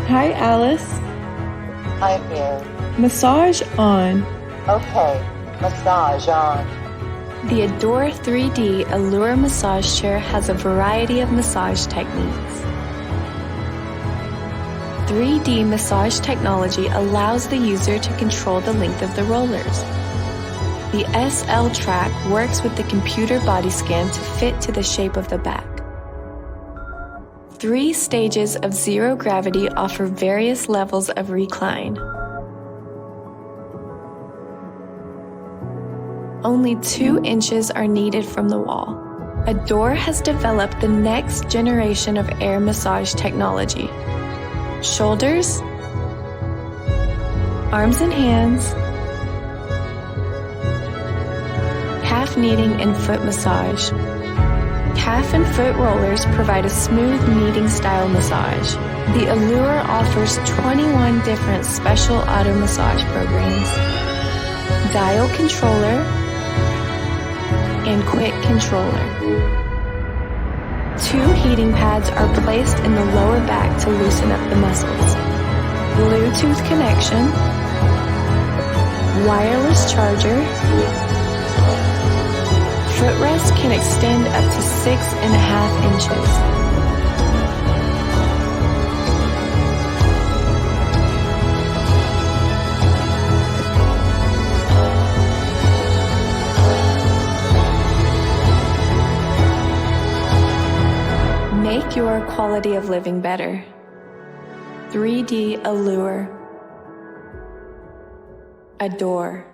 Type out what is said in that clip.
Hi, Alice. Hi, Mary. Massage on. Okay, massage on. The Ador 3D Allure massage chair has a variety of massage techniques. 3D massage technology allows the user to control the length of the rollers. The SL track works with the computer body scan to fit to the shape of the back. 3 stages of zero gravity offer various levels of recline. Only 2 inches are needed from the wall. Ador has developed the next generation of air massage technology. Shoulders, arms and hands, calf kneading and foot massage. Calf and foot rollers provide a smooth kneading style massage. The Allure offers 21 different special auto massage programs, dial controller, and quick controller. 2 heating pads are placed in the lower back to loosen up the muscles. Bluetooth connection, wireless charger. Footrest can extend up to 6.5 inches. Make your quality of living better. 3D Allure. Ador.